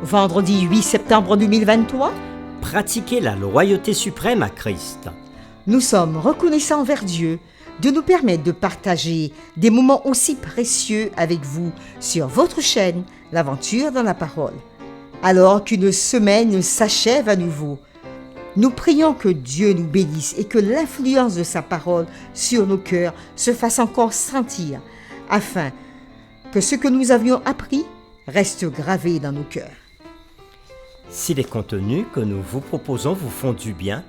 Vendredi 8 septembre 2023, Pratiquer la loyauté suprême à Christ. nous sommes reconnaissants envers Dieu de nous permettre de partager des moments aussi précieux avec vous sur votre chaîne, l'Aventure dans la Parole. Alors qu'une semaine s'achève à nouveau, nous prions que Dieu nous bénisse et que l'influence de sa parole sur nos cœurs se fasse encore sentir, afin que ce que nous avions appris reste gravé dans nos cœurs. Si les contenus que nous vous proposons vous font du bien,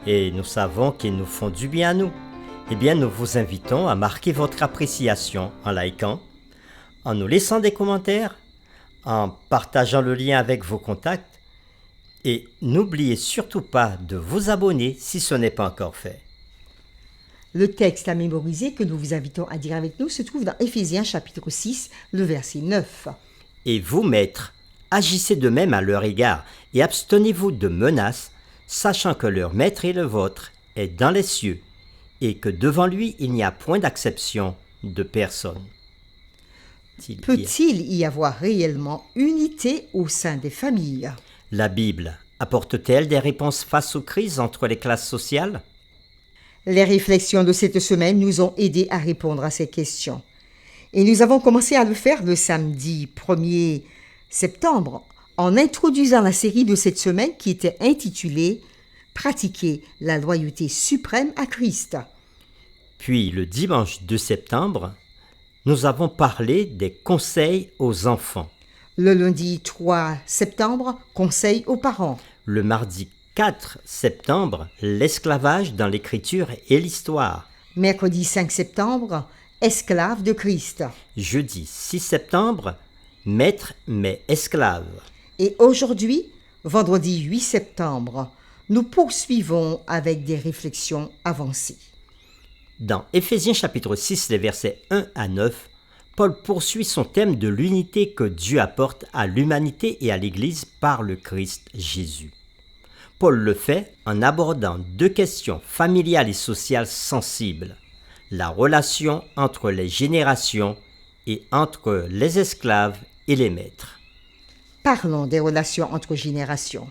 et nous savons qu'ils nous font du bien à nous, eh bien nous vous invitons à marquer votre appréciation en likant, en nous laissant des commentaires, en partageant le lien avec vos contacts, et n'oubliez surtout pas de vous abonner si ce n'est pas encore fait. Le texte à mémoriser que nous vous invitons à dire avec nous se trouve dans Éphésiens chapitre 6, le verset 9. Et vous, maîtres, agissez de même à leur égard, et abstenez-vous de menaces, sachant que leur maître et le vôtre est dans les cieux, et que devant lui il n'y a point d'acception de personne. Peut-il y avoir réellement unité au sein des familles? La Bible apporte-t-elle des réponses face aux crises entre les classes sociales? Les réflexions de cette semaine nous ont aidés à répondre à ces questions. Et nous avons commencé à le faire le samedi 1er septembre en introduisant la série de cette semaine qui était intitulée « Pratiquer la loyauté suprême à Christ ». Puis le dimanche 2 septembre, nous avons parlé des conseils aux enfants. Le lundi 3 septembre, conseil aux parents. Le mardi 4 septembre, l'esclavage dans l'écriture et l'histoire. Mercredi 5 septembre, esclave de Christ. Jeudi 6 septembre, maître mais esclave. Et aujourd'hui, vendredi 8 septembre, nous poursuivons avec des réflexions avancées. Dans Éphésiens chapitre 6, les versets 1 à 9, Paul poursuit son thème de l'unité que Dieu apporte à l'humanité et à l'Église par le Christ Jésus. Paul le fait en abordant deux questions familiales et sociales sensibles, la relation entre les générations et entre les esclaves et les maîtres. Parlons des relations entre générations.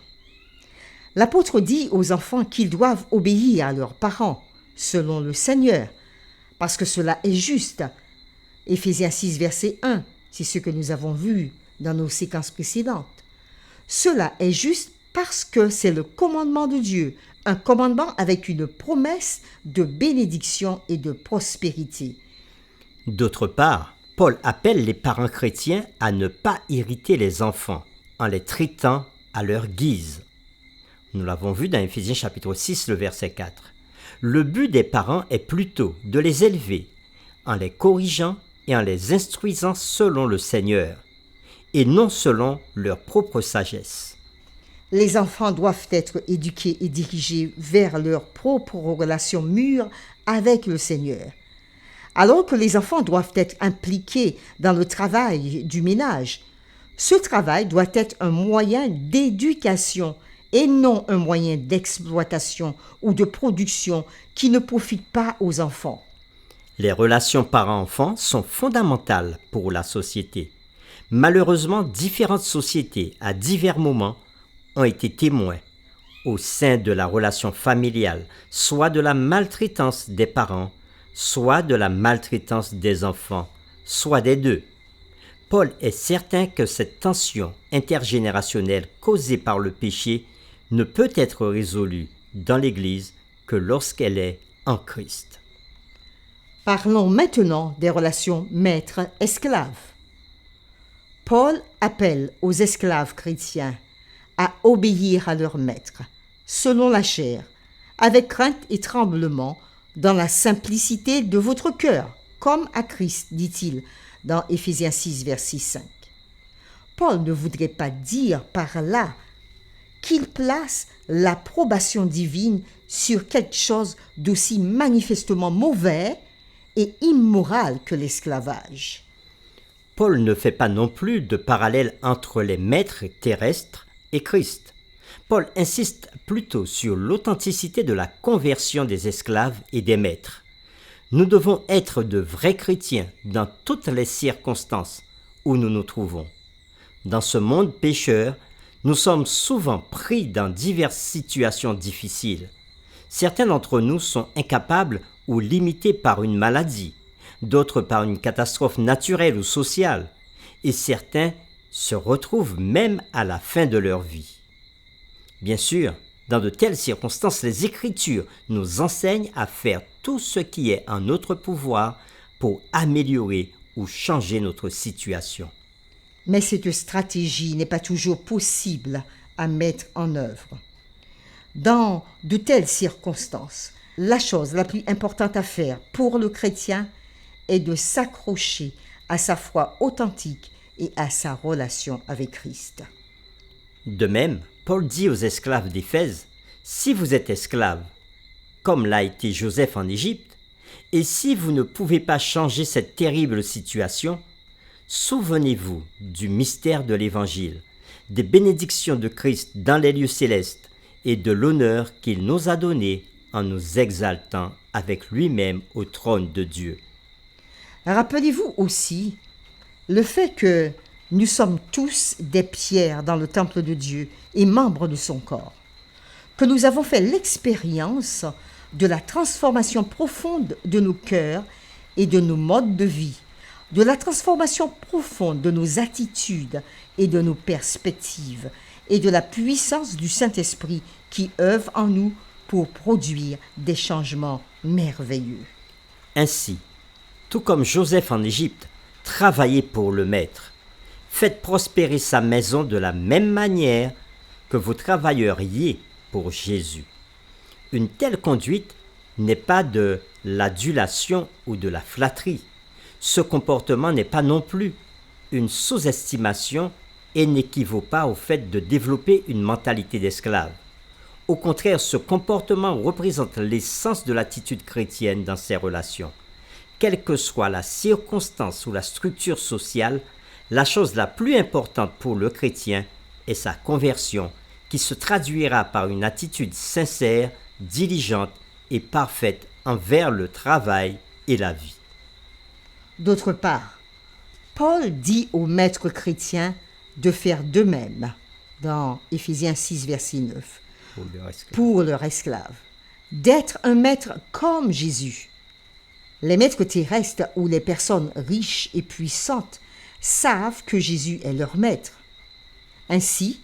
L'apôtre dit aux enfants qu'ils doivent obéir à leurs parents, selon le Seigneur, parce que cela est juste. Éphésiens 6, verset 1, c'est ce que nous avons vu dans nos séquences précédentes. Cela est juste parce que c'est le commandement de Dieu, un commandement avec une promesse de bénédiction et de prospérité. D'autre part, Paul appelle les parents chrétiens à ne pas irriter les enfants en les traitant à leur guise. Nous l'avons vu dans Éphésiens chapitre 6, le verset 4. Le but des parents est plutôt de les élever en les corrigeant et en les instruisant selon le Seigneur, et non selon leur propre sagesse. Les enfants doivent être éduqués et dirigés vers leur propre relation mûre avec le Seigneur. Alors que les enfants doivent être impliqués dans le travail du ménage, ce travail doit être un moyen d'éducation et non un moyen d'exploitation ou de production qui ne profite pas aux enfants. Les relations parents-enfants sont fondamentales pour la société. Malheureusement, différentes sociétés, à divers moments, ont été témoins, au sein de la relation familiale, soit de la maltraitance des parents, soit de la maltraitance des enfants, soit des deux. Paul est certain que cette tension intergénérationnelle causée par le péché ne peut être résolue dans l'Église que lorsqu'elle est en Christ. Parlons maintenant des relations maître-esclave. Paul appelle aux esclaves chrétiens à obéir à leur maître, selon la chair, avec crainte et tremblement, dans la simplicité de votre cœur, comme à Christ, dit-il, dans Éphésiens 6, verset 5. Paul ne voudrait pas dire par là qu'il place l'approbation divine sur quelque chose d'aussi manifestement mauvais et immoral que l'esclavage. Paul ne fait pas non plus de parallèle entre les maîtres terrestres et Christ. Paul insiste plutôt sur l'authenticité de la conversion des esclaves et des maîtres. Nous devons être de vrais chrétiens dans toutes les circonstances où nous nous trouvons. Dans ce monde pécheur, nous sommes souvent pris dans diverses situations difficiles. Certains d'entre nous sont incapables ou limités par une maladie, d'autres par une catastrophe naturelle ou sociale, et certains se retrouvent même à la fin de leur vie. Bien sûr, dans de telles circonstances, les Écritures nous enseignent à faire tout ce qui est en notre pouvoir pour améliorer ou changer notre situation. Mais cette stratégie n'est pas toujours possible à mettre en œuvre. Dans de telles circonstances, la chose la plus importante à faire pour le chrétien est de s'accrocher à sa foi authentique et à sa relation avec Christ. De même, Paul dit aux esclaves d'Éphèse, « Si vous êtes esclaves, comme l'a été Joseph en Égypte, et si vous ne pouvez pas changer cette terrible situation, souvenez-vous du mystère de l'Évangile, des bénédictions de Christ dans les lieux célestes et de l'honneur qu'il nous a donné en nous exaltant avec lui-même au trône de Dieu. » Rappelez-vous aussi le fait que nous sommes tous des pierres dans le temple de Dieu et membres de son corps, que nous avons fait l'expérience de la transformation profonde de nos cœurs et de nos modes de vie, de la transformation profonde de nos attitudes et de nos perspectives, et de la puissance du Saint-Esprit qui œuvre en nous pour produire des changements merveilleux. Ainsi, tout comme Joseph en Égypte, travaillez pour le Maître. Faites prospérer sa maison de la même manière que vous travailleriez pour Jésus. Une telle conduite n'est pas de l'adulation ou de la flatterie. Ce comportement n'est pas non plus une sous-estimation et n'équivaut pas au fait de développer une mentalité d'esclave. Au contraire, ce comportement représente l'essence de l'attitude chrétienne dans ses relations. Quelle que soit la circonstance ou la structure sociale, la chose la plus importante pour le chrétien est sa conversion, qui se traduira par une attitude sincère, diligente et parfaite envers le travail et la vie. D'autre part, Paul dit aux maîtres chrétiens de faire de même dans Éphésiens 6, verset 9, pour leurs esclaves, d'être un maître comme Jésus. Les maîtres terrestres ou les personnes riches et puissantes savent que Jésus est leur maître. Ainsi,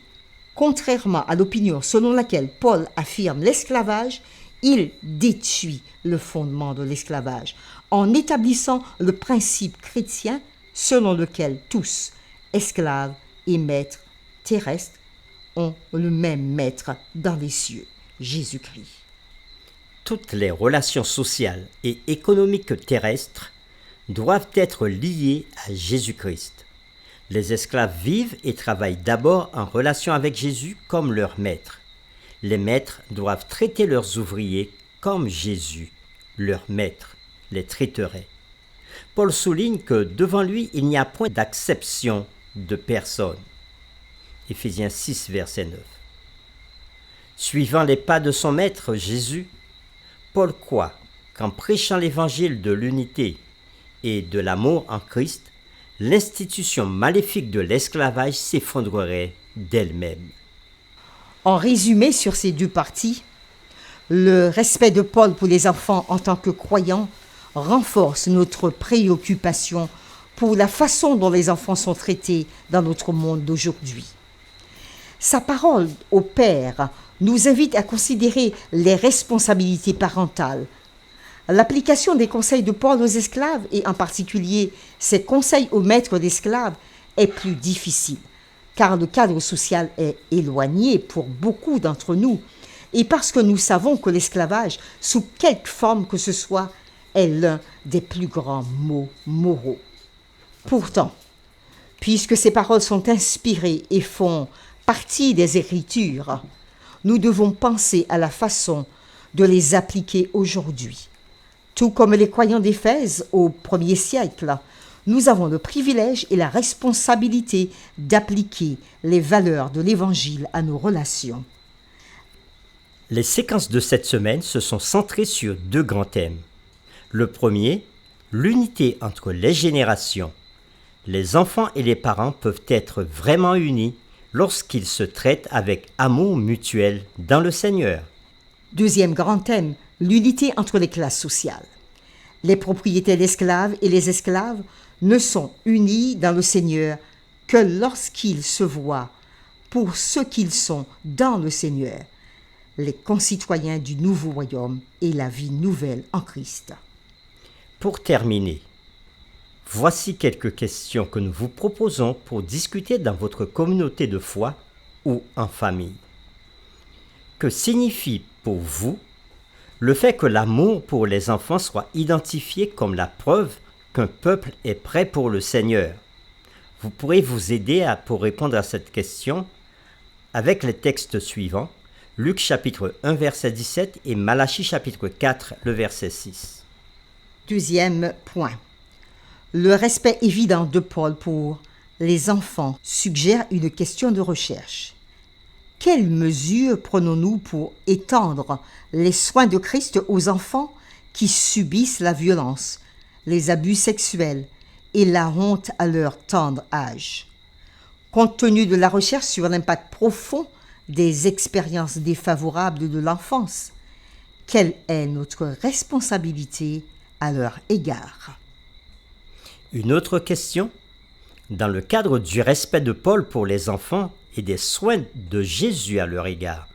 contrairement à l'opinion selon laquelle Paul affirme l'esclavage, il détruit le fondement de l'esclavage en établissant le principe chrétien selon lequel tous, esclaves et maîtres terrestres, ont le même maître dans les cieux, Jésus-Christ. Toutes les relations sociales et économiques terrestres doivent être liées à Jésus-Christ. Les esclaves vivent et travaillent d'abord en relation avec Jésus comme leur maître. Les maîtres doivent traiter leurs ouvriers comme Jésus, leur maître, les traiterait. Paul souligne que devant lui, il n'y a point d'acception de personne. Éphésiens 6, verset 9. Suivant les pas de son maître Jésus, Paul croit qu'en prêchant l'évangile de l'unité et de l'amour en Christ, l'institution maléfique de l'esclavage s'effondrerait d'elle-même. En résumé sur ces deux parties, le respect de Paul pour les enfants en tant que croyants renforce notre préoccupation pour la façon dont les enfants sont traités dans notre monde d'aujourd'hui. Sa parole au Père nous invite à considérer les responsabilités parentales. L'application des conseils de Paul aux esclaves, et en particulier ses conseils aux maîtres d'esclaves, est plus difficile, car le cadre social est éloigné pour beaucoup d'entre nous, et parce que nous savons que l'esclavage, sous quelque forme que ce soit, est l'un des plus grands maux moraux. Pourtant, puisque ces paroles sont inspirées et font partie des Écritures, nous devons penser à la façon de les appliquer aujourd'hui. Tout comme les croyants d'Éphèse au 1er siècle, nous avons le privilège et la responsabilité d'appliquer les valeurs de l'Évangile à nos relations. Les séquences de cette semaine se sont centrées sur deux grands thèmes. Le premier, l'unité entre les générations. Les enfants et les parents peuvent être vraiment unis lorsqu'ils se traitent avec amour mutuel dans le Seigneur. Deuxième grand thème, l'unité entre les classes sociales. Les propriétaires d'esclaves et les esclaves ne sont unis dans le Seigneur que lorsqu'ils se voient pour ce qu'ils sont dans le Seigneur, les concitoyens du nouveau royaume et la vie nouvelle en Christ. Pour terminer, voici quelques questions que nous vous proposons pour discuter dans votre communauté de foi ou en famille. Que signifie pour vous le fait que l'amour pour les enfants soit identifié comme la preuve qu'un peuple est prêt pour le Seigneur? Vous pourrez vous aider pour répondre à cette question avec les textes suivants, Luc chapitre 1 verset 17 et Malachie chapitre 4 le verset 6. Deuxième point. Le respect évident de Paul pour les enfants suggère une question de recherche. Quelles mesures prenons-nous pour étendre les soins de Christ aux enfants qui subissent la violence, les abus sexuels et la honte à leur tendre âge? Compte tenu de la recherche sur l'impact profond des expériences défavorables de l'enfance, quelle est notre responsabilité à leur égard? Une autre question. Dans le cadre du respect de Paul pour les enfants et des soins de Jésus à leur égard,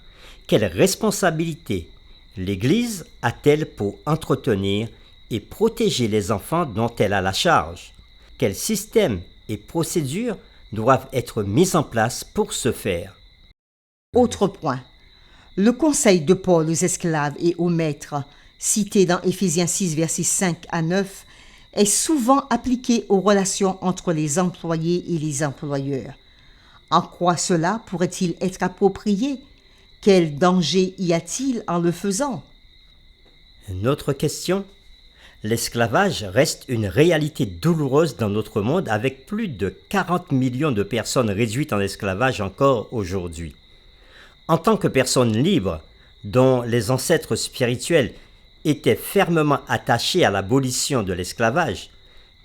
quelle responsabilité l'Église a-t-elle pour entretenir et protéger les enfants dont elle a la charge? Quels systèmes et procédures doivent être mis en place pour ce faire? Autre point. Le conseil de Paul aux esclaves et aux maîtres, cité dans Éphésiens 6, versets 5 à 9, est souvent appliqué aux relations entre les employés et les employeurs. En quoi cela pourrait-il être approprié? Quel danger y a-t-il en le faisant? Une autre question. L'esclavage reste une réalité douloureuse dans notre monde avec plus de 40 millions de personnes réduites en esclavage encore aujourd'hui. En tant que personnes libres, dont les ancêtres spirituels étaient fermement attachés à l'abolition de l'esclavage,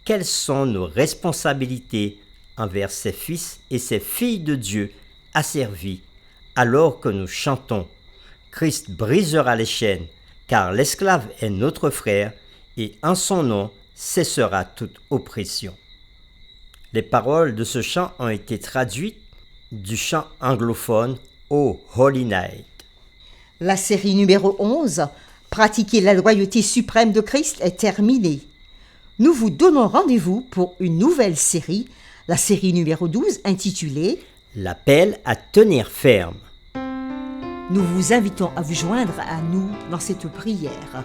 quelles sont nos responsabilités envers ces fils et ces filles de Dieu asservis, alors que nous chantons « Christ brisera les chaînes, car l'esclave est notre frère, et en son nom cessera toute oppression ». Les paroles de ce chant ont été traduites du chant anglophone « Oh Holy Night ». La série numéro 11, Pratiquer la loyauté suprême de Christ, est terminée. Nous vous donnons rendez-vous pour une nouvelle série, la série numéro 12, intitulée « L'appel à tenir ferme ». Nous vous invitons à vous joindre à nous dans cette prière.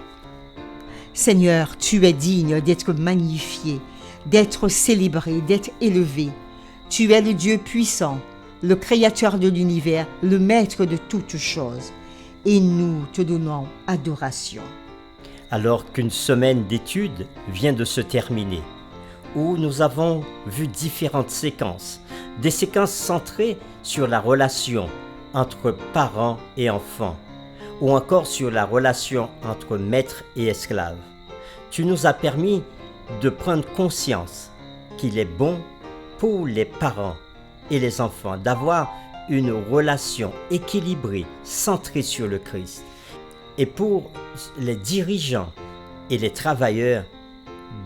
Seigneur, tu es digne d'être magnifié, d'être célébré, d'être élevé. Tu es le Dieu puissant, le créateur de l'univers, le maître de toutes choses. Et nous te donnons adoration. Alors qu'une semaine d'études vient de se terminer, où nous avons vu différentes séquences, des séquences centrées sur la relation entre parents et enfants, ou encore sur la relation entre maître et esclave. Tu nous as permis de prendre conscience qu'il est bon pour les parents et les enfants d'avoir une relation équilibrée, centrée sur le Christ. Et pour les dirigeants et les travailleurs,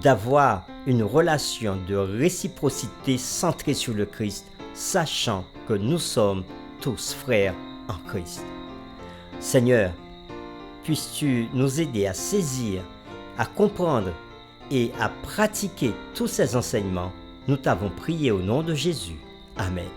d'avoir une relation de réciprocité centrée sur le Christ, sachant que nous sommes tous frères en Christ. Seigneur, puisses-tu nous aider à saisir, à comprendre et à pratiquer tous ces enseignements. Nous t'avons prié au nom de Jésus. Amen.